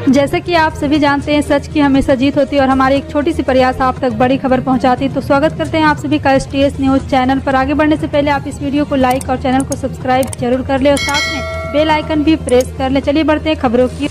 जैसा कि आप सभी जानते हैं, सच की हमेशा जीत होती है और हमारी एक छोटी सी प्रयास आप तक बड़ी खबर पहुंचाती है। तो स्वागत करते हैं आप सभी का STS न्यूज़ चैनल पर। आगे बढ़ने से पहले आप इस वीडियो को लाइक और चैनल को सब्सक्राइब जरूर कर ले और साथ में बेल आइकन भी प्रेस कर ले। चलिए बढ़ते हैं खबरों की।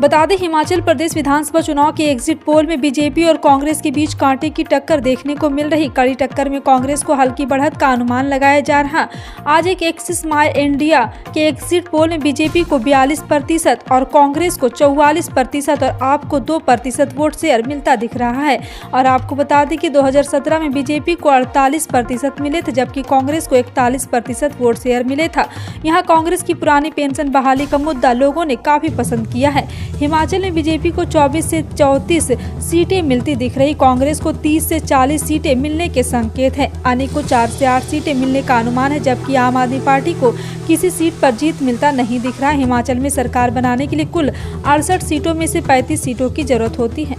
बता दें, हिमाचल प्रदेश विधानसभा चुनाव के एग्जिट पोल में बीजेपी और कांग्रेस के बीच कांटे की टक्कर देखने को मिल रही। कड़ी टक्कर में कांग्रेस को हल्की बढ़त का अनुमान लगाया जा रहा। आज एक एक्सिस माई इंडिया के एग्जिट पोल में बीजेपी को 42% और कांग्रेस को 44% और आपको 2% वोट शेयर मिलता दिख रहा है। और आपको बता दें कि 2017 में बीजेपी को 48% मिले थे, जबकि कांग्रेस को 41% वोट शेयर मिले था। यहाँ कांग्रेस की पुरानी पेंशन बहाली का मुद्दा लोगों ने काफी पसंद किया है। हिमाचल में बीजेपी को 24 से 34 सीटें मिलती दिख रही। कांग्रेस को 30 से 40 सीटें मिलने के संकेत हैं। अन्य को 4 से 8 सीटें मिलने का अनुमान है, जबकि आम आदमी पार्टी को किसी सीट पर जीत मिलता नहीं दिख रहा है। हिमाचल में सरकार बनाने के लिए कुल 68 सीटों में से 35 सीटों की जरूरत होती है।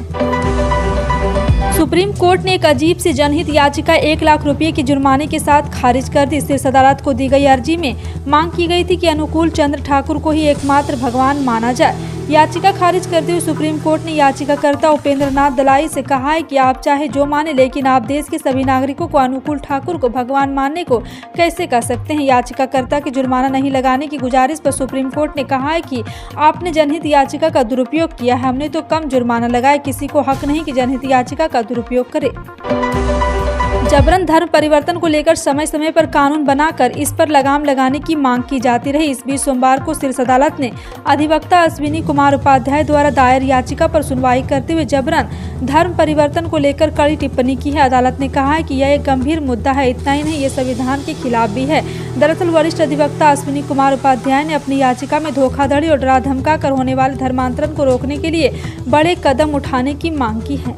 सुप्रीम कोर्ट ने एक अजीब सी जनहित याचिका 1 लाख रुपए की जुर्माने के साथ खारिज कर दी। शीर्ष अदालत को दी गई अर्जी में मांग की गई थी कि अनुकूल चंद्र ठाकुर को ही एकमात्र भगवान माना जाए। याचिका खारिज करते हुए सुप्रीम कोर्ट ने याचिकाकर्ता उपेंद्र नाथ दलाई से कहा है कि आप चाहे जो माने, लेकिन आप देश के सभी नागरिकों को अनुकूल ठाकुर को भगवान मानने को कैसे कह सकते हैं। याचिकाकर्ता की जुर्माना नहीं लगाने की गुजारिश पर सुप्रीम कोर्ट ने कहा है कि आपने जनहित याचिका का दुरुपयोग किया है। हमने तो कम जुर्माना लगाया, किसी को हक नहीं कि जनहित याचिका का दुरुपयोग करे। जबरन धर्म परिवर्तन को लेकर समय समय पर कानून बनाकर इस पर लगाम लगाने की मांग की जाती रही। इस बीच सोमवार को शीर्ष अदालत ने अधिवक्ता अश्विनी कुमार उपाध्याय द्वारा दायर याचिका पर सुनवाई करते हुए जबरन धर्म परिवर्तन को लेकर कड़ी टिप्पणी की है। अदालत ने कहा है कि यह एक गंभीर मुद्दा है। इतना ही नहीं, ये संविधान के खिलाफ भी है। दरअसल वरिष्ठ अधिवक्ता अश्विनी कुमार उपाध्याय ने अपनी याचिका में धोखाधड़ी और डरा धमका कर होने वाले धर्मांतरण को रोकने के लिए बड़े कदम उठाने की मांग की है।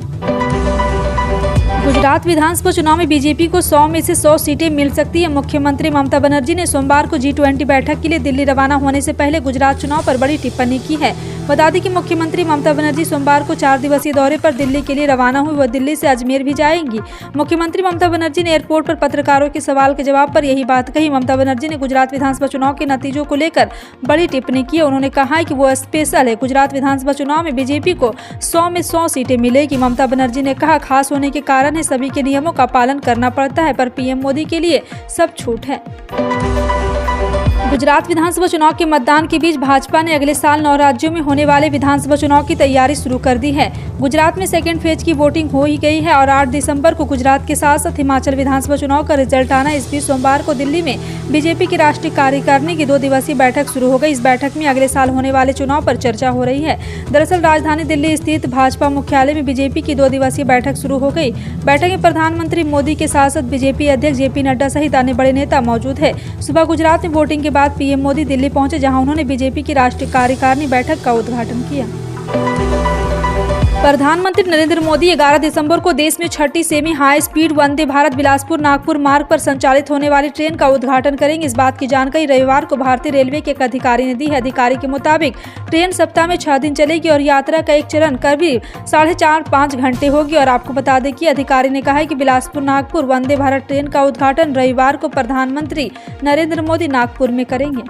गुजरात विधानसभा चुनाव में बीजेपी को 100 में से 100 सीटें मिल सकती है। मुख्यमंत्री ममता बनर्जी ने सोमवार को G20 बैठक के लिए दिल्ली रवाना होने से पहले गुजरात चुनाव पर बड़ी टिप्पणी की है। बता दें कि मुख्यमंत्री ममता बनर्जी सोमवार को 4 दिवसीय दौरे पर दिल्ली के लिए रवाना हुई। वह दिल्ली से अजमेर भी जाएंगी। मुख्यमंत्री ममता बनर्जी ने एयरपोर्ट पर पत्रकारों के सवाल के जवाब पर यही बात कही। ममता बनर्जी ने गुजरात विधानसभा चुनाव के नतीजों को लेकर बड़ी टिप्पणी की है। उन्होंने कहा है कि वो स्पेशल है। गुजरात विधानसभा चुनाव में बीजेपी को 100 में 100 सीटें मिलेगी। ममता बनर्जी ने कहा, खास होने के कारण है, सभी के नियमों का पालन करना पड़ता है, पर पीएम मोदी के लिए सब छूट है। गुजरात विधानसभा चुनाव के मतदान के बीच भाजपा ने अगले साल 9 राज्यों में होने वाले विधानसभा चुनाव की तैयारी शुरू कर दी है। गुजरात में सेकेंड फेज की वोटिंग हो ही गई है और 8 दिसंबर को गुजरात के साथ साथ हिमाचल विधानसभा चुनाव का रिजल्ट आना। इस बीच सोमवार को दिल्ली में बीजेपी की राष्ट्रीय कार्यकारिणी की 2 दिवसीय बैठक शुरू हो गई। इस बैठक में अगले साल होने वाले चुनाव पर चर्चा हो रही है। दरअसल राजधानी दिल्ली स्थित भाजपा मुख्यालय में बीजेपी की 2 दिवसीय बैठक शुरू हो गई। बैठक में प्रधानमंत्री मोदी के साथ साथ बीजेपी अध्यक्ष JP नड्डा सहित अन्य बड़े नेता मौजूद है। सुबह गुजरात में वोटिंग के बाद पीएम मोदी दिल्ली पहुंचे, जहां उन्होंने बीजेपी की राष्ट्रीय कार्यकारिणी बैठक का उद्घाटन किया। प्रधानमंत्री नरेंद्र मोदी 11 दिसंबर को देश में 6ठी semi high speed Vande Bharat Bilaspur Nagpur मार्ग पर संचालित होने वाली ट्रेन का उद्घाटन करेंगे। इस बात की जानकारी रविवार को भारतीय रेलवे के एक अधिकारी ने दी है। अधिकारी के मुताबिक ट्रेन सप्ताह में 6 दिन चलेगी और यात्रा का एक चरण करीब 4.5-5 घंटे होगी। और आपको बता दें कि अधिकारी ने कहा है कि बिलासपुर नागपुर वंदे भारत ट्रेन का उद्घाटन रविवार को प्रधानमंत्री नरेंद्र मोदी नागपुर में करेंगे।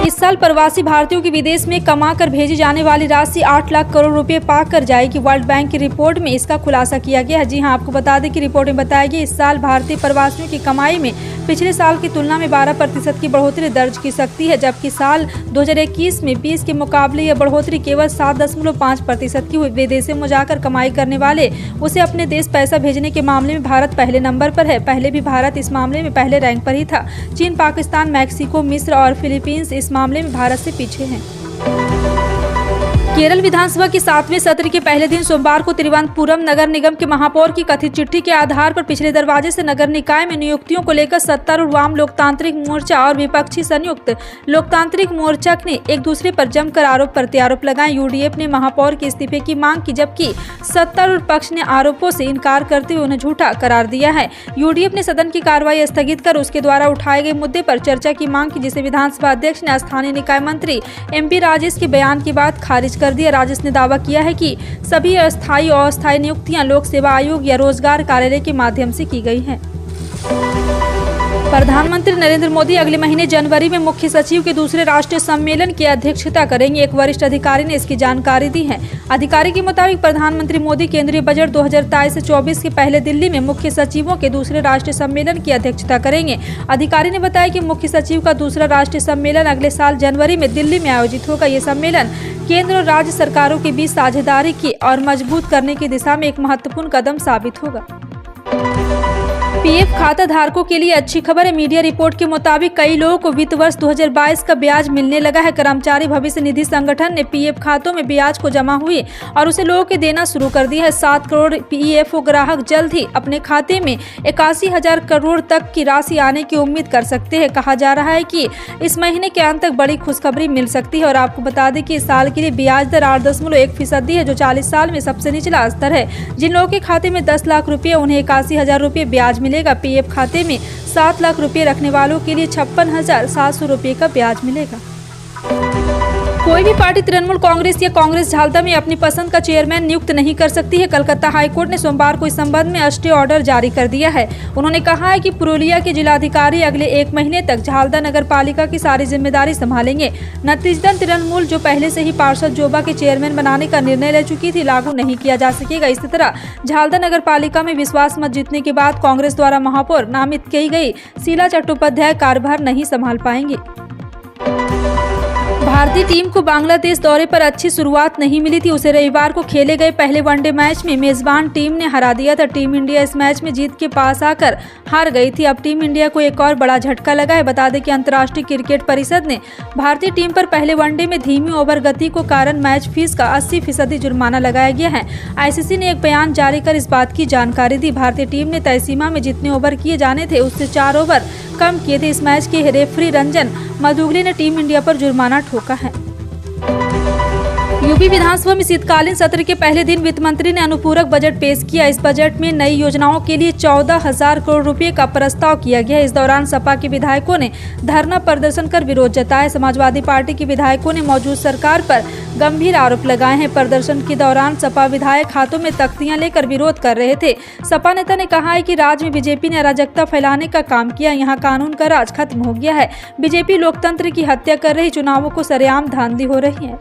इस साल प्रवासी भारतीयों की विदेश में कमाकर भेजी जाने वाली राशि 8 लाख करोड़ रुपए पार कर जाएगी। वर्ल्ड बैंक की रिपोर्ट में इसका खुलासा किया गया है। जी हां, आपको बता दें कि रिपोर्ट में बताया गया इस साल भारतीय प्रवासियों की कमाई में पिछले साल की तुलना में 12% की बढ़ोतरी दर्ज की सकती है, जबकि साल 2021 में 20 के मुकाबले यह बढ़ोतरी केवल 7.5% की हुई। विदेशों में जाकर कमाई करने वाले उसे अपने देश पैसा भेजने के मामले में भारत पहले नंबर पर है। पहले भी भारत इस मामले में पहले रैंक पर ही था। चीन, पाकिस्तान, मैक्सिको, मिस्र और फिलीपींस इस मामले में भारत से पीछे हैं। केरल विधानसभा के 7वें सत्र के पहले दिन सोमवार को तिरुवनंतपुरम नगर निगम के महापौर की कथित चिट्ठी के आधार पर पिछले दरवाजे से नगर निकाय में नियुक्तियों को लेकर सत्तारूढ़ वाम लोकतांत्रिक मोर्चा और विपक्षी संयुक्त लोकतांत्रिक मोर्चा ने एक दूसरे पर जमकर आरोप प्रत्यारोप लगाए। यूडीएफ ने महापौर के इस्तीफे की मांग की, जबकि सत्तारूढ़ पक्ष ने आरोपों से इनकार करते हुए उन्हें झूठा करार दिया है। यूडीएफ ने सदन की कार्रवाई स्थगित कर उसके द्वारा उठाए गए मुद्दे पर चर्चा की मांग की, जिसे विधानसभा अध्यक्ष ने स्थानीय निकाय मंत्री MP राजेश के बयान के बाद खारिज कर दिया। राजेश ने दावा किया है कि सभी अस्थायी और अस्थायी नियुक्तियां लोक सेवा आयोग या रोजगार कार्यालय के माध्यम से की गई हैं। प्रधानमंत्री नरेंद्र मोदी अगले महीने जनवरी में मुख्य सचिव के दूसरे राष्ट्रीय सम्मेलन की अध्यक्षता करेंगे। एक वरिष्ठ अधिकारी ने इसकी जानकारी दी है। अधिकारी के मुताबिक प्रधानमंत्री मोदी केंद्रीय बजट 2023 से 24 के पहले दिल्ली में मुख्य सचिवों के दूसरे राष्ट्रीय सम्मेलन की अध्यक्षता करेंगे। अधिकारी ने बताया कि मुख्य सचिव का दूसरा राष्ट्रीय सम्मेलन अगले साल जनवरी में दिल्ली में आयोजित होगा। ये सम्मेलन केंद्र और राज्य सरकारों के बीच साझेदारी की और मजबूत करने की दिशा में एक महत्वपूर्ण कदम साबित होगा। पीएफ खाता धारकों के लिए अच्छी खबर है। मीडिया रिपोर्ट के मुताबिक कई लोगों को वित्त वर्ष 2022 का ब्याज मिलने लगा है। कर्मचारी भविष्य निधि संगठन ने पीएफ खातों में ब्याज को जमा हुई और उसे लोगों के देना शुरू कर दिया है। 7 करोड़ पीएफओ ग्राहक जल्द ही अपने खाते में 81,000 करोड़ तक की राशि आने की उम्मीद कर सकते हैं। कहा जा रहा है कि इस महीने के अंत तक बड़ी खुशखबरी मिल सकती है। और आपको बता दें कि इस साल के लिए ब्याज दर 8.1% है, जो 40 साल में सबसे निचला स्तर है। जिन लोगों के खाते में 10 लाख रुपये, उन्हें 81,000 रुपये ब्याज मिलेगा। पीएफ खाते में 7 लाख रुपए रखने वालों के लिए 56,700 रुपये का ब्याज मिलेगा। कोई भी पार्टी तृणमूल कांग्रेस या कांग्रेस झालदा में अपनी पसंद का चेयरमैन नियुक्त नहीं कर सकती है। कलकत्ता हाईकोर्ट ने सोमवार को इस संबंध में स्टे ऑर्डर जारी कर दिया है। उन्होंने कहा है कि पुरुलिया के जिलाधिकारी अगले 1 महीने तक झालदा नगर पालिका की सारी जिम्मेदारी संभालेंगे। नतीजतन तृणमूल जो पहले से ही पार्षद जोबा के चेयरमैन बनाने का निर्णय ले चुकी थी, लागू नहीं किया जा सकेगा। इसी तरह झालदा नगर पालिका में विश्वास मत जीतने के बाद कांग्रेस द्वारा महापौर नामित की गई शीला चट्टोपाध्याय कार्यभार नहीं संभाल पाएंगी। भारतीय टीम को बांग्लादेश दौरे पर अच्छी शुरुआत नहीं मिली थी। उसे रविवार को खेले गए पहले वनडे मैच में मेजबान टीम ने हरा दिया था। टीम इंडिया इस मैच में जीत के पास आकर हार गई थी। अब टीम इंडिया को एक और बड़ा झटका लगा है। बता दें कि अंतर्राष्ट्रीय क्रिकेट परिषद ने भारतीय टीम पर पहले वनडे में धीमी ओवर गति को कारण मैच फीस का 80% जुर्माना लगाया गया है। आईसीसी ने एक बयान जारी कर इस बात की जानकारी दी। भारतीय टीम ने तय सीमा में जितने ओवर किए जाने थे उससे 4 ओवर कम किए थे। इस मैच के रेफरी रंजन मधुगले ने टीम इंडिया पर जुर्माना ठोका है। यूपी विधानसभा में शीतकालीन सत्र के पहले दिन वित्त मंत्री ने अनुपूरक बजट पेश किया। इस बजट में नई योजनाओं के लिए 14,000 करोड़ रुपए का प्रस्ताव किया गया। इस दौरान सपा के विधायकों ने धरना प्रदर्शन कर विरोध जताया। समाजवादी पार्टी के विधायकों ने मौजूद सरकार पर गंभीर आरोप लगाए हैं। प्रदर्शन के दौरान सपा विधायक हाथों में तख्तियां लेकर विरोध कर रहे थे। सपा नेता ने कहा है कि राज्य में बीजेपी ने अराजकता फैलाने का काम किया। यहाँ कानून का राज खत्म हो गया है। बीजेपी लोकतंत्र की हत्या कर रही, चुनावों को सरेआम धांधली हो रही है।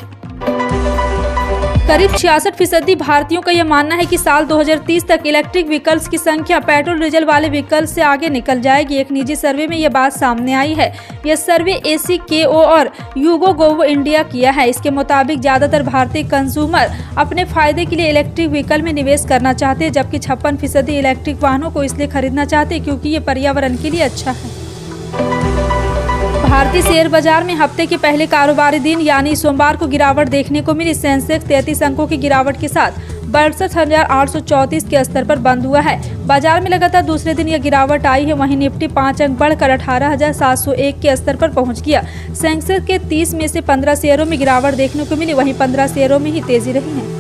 करीब 66% भारतीयों का यह मानना है कि साल 2030 तक इलेक्ट्रिक व्हीकल्स की संख्या पेट्रोल डीजल वाले व्हीकल्स से आगे निकल जाएगी। एक निजी सर्वे में यह बात सामने आई है। यह सर्वे ACKO और युगो इंडिया किया है। इसके मुताबिक ज्यादातर भारतीय कंज्यूमर अपने फायदे के लिए इलेक्ट्रिक व्हीकल में निवेश करना चाहते हैं, जबकि 56% इलेक्ट्रिक वाहनों को इसलिए खरीदना चाहते हैं क्योंकि ये पर्यावरण के लिए अच्छा है। भारतीय शेयर बाजार में हफ्ते के पहले कारोबारी दिन यानी सोमवार को गिरावट देखने को मिली। सेंसेक्स 33 अंकों की गिरावट के साथ 62,834 के स्तर पर बंद हुआ है। बाजार में लगातार दूसरे दिन यह गिरावट आई है। वहीं निफ्टी 5 अंक बढ़कर 18,701 के स्तर पर पहुंच गया। सेंसेक्स के 30 में से 15 शेयरों में गिरावट देखने को मिली, वहीं 15 शेयरों में ही तेजी रही है।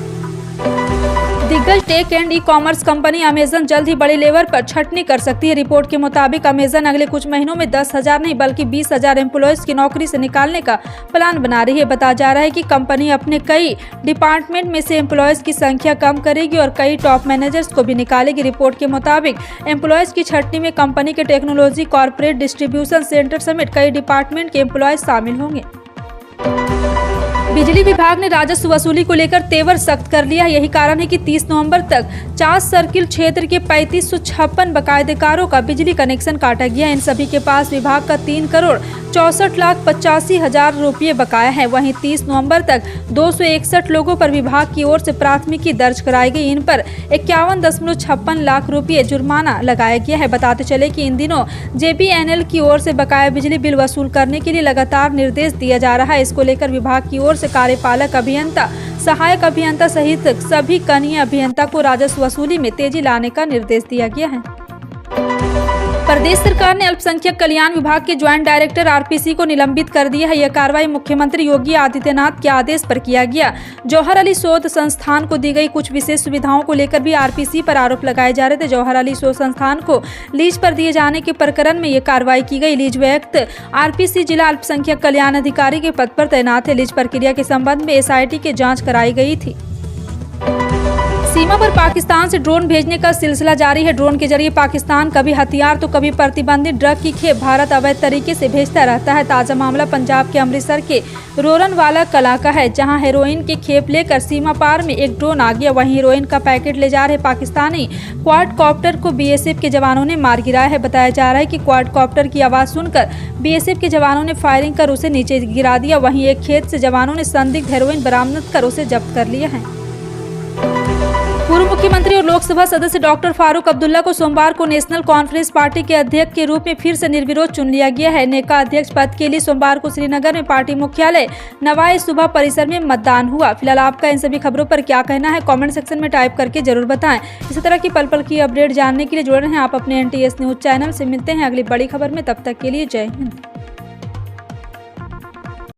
दिग्गज tech and e commerce company Amazon जल्द ही बड़े लेवल पर छटनी कर सकती है। रिपोर्ट के मुताबिक अमेजन अगले कुछ महीनों में 10,000 नहीं बल्कि 20,000 एम्प्लॉयज की नौकरी से निकालने का प्लान बना रही है। बताया जा रहा है कि कंपनी अपने कई डिपार्टमेंट में से एम्प्लॉयज की संख्या कम करेगी और कई टॉप मैनेजर्स को भी निकालेगी। रिपोर्ट के मुताबिक एम्प्लॉयज की छटनी में कंपनी के टेक्नोलॉजी, कॉर्पोरेट, डिस्ट्रीब्यूशन सेंटर समेत कई डिपार्टमेंट के एम्प्लॉयज शामिल होंगे। बिजली विभाग ने राजस्व वसूली को लेकर तेवर सख्त कर लिया है। यही कारण है कि 30 नवंबर तक 4 सर्किल क्षेत्र के 3556 बकायदेदारों का बिजली कनेक्शन काटा गया। इन सभी के पास विभाग का 3,64,85,000 रुपये बकाया है। वहीं 30 नवंबर तक 261 लोगों पर विभाग की ओर से प्राथमिकी दर्ज कराई गई। इन पर 51.56 लाख रुपये जुर्माना लगाया गया है। बताते चले कि इन दिनों JBNL की ओर से बकाया बिजली बिल वसूल करने के लिए लगातार निर्देश दिया जा रहा है। इसको लेकर विभाग की ओर से कार्यपालक अभियंता, सहायक अभियंता सहित सभी कनीय अभियंता को राजस्व वसूली में तेजी लाने का निर्देश दिया गया है। प्रदेश सरकार ने अल्पसंख्यक कल्याण विभाग के ज्वाइंट डायरेक्टर RPC को निलंबित कर दिया है। यह कार्रवाई मुख्यमंत्री योगी आदित्यनाथ के आदेश पर किया गया। जौहर अली शोध संस्थान को दी गई कुछ विशेष सुविधाओं को लेकर भी RPC पर आरोप लगाए जा रहे थे। जौहर अली शोध संस्थान को लीज पर दिए जाने के प्रकरण में यह कार्रवाई की गई। लीज व्यक्त RPC जिला अल्पसंख्यक कल्याण अधिकारी के पद पर तैनात है। लीज प्रक्रिया के संबंध में SIT की जाँच कराई गई थी। सीमा पर पाकिस्तान से ड्रोन भेजने का सिलसिला जारी है। ड्रोन के जरिए पाकिस्तान कभी हथियार तो कभी प्रतिबंधित ड्रग की खेप भारत अवैध तरीके से भेजता रहता है। ताज़ा मामला पंजाब के अमृतसर के रोरनवाला कला का है, जहां हेरोइन की खेप लेकर सीमा पार में एक ड्रोन आ गया। वहीं हेरोइन का पैकेट ले जा रहे पाकिस्तानी क्वाडकॉप्टर को बीएसएफ के जवानों ने मार गिराया है। बताया जा रहा है कि क्वाडकॉप्टर की आवाज़ सुनकर बीएसएफ के जवानों ने फायरिंग कर उसे नीचे गिरा दिया। वहीं एक खेत से जवानों ने संदिग्ध हेरोइन बरामद कर उसे जब्त कर लिया है। पूर्व मुख्यमंत्री और लोकसभा सदस्य डॉक्टर फारूक अब्दुल्ला को सोमवार को नेशनल कॉन्फ्रेंस पार्टी के अध्यक्ष के रूप में फिर से निर्विरोध चुन लिया गया है। नेका अध्यक्ष पद के लिए सोमवार को श्रीनगर में पार्टी मुख्यालय नवाई सुबह परिसर में मतदान हुआ। फिलहाल आपका इन सभी खबरों पर क्या कहना है, कमेंट सेक्शन में टाइप करके जरूर बताएं। इसी तरह की पल पल की अपडेट जानने के लिए जुड़े रहें आप अपने NTS न्यूज चैनल से। मिलते हैं अगली बड़ी खबर में, तब तक के लिए जय हिंद।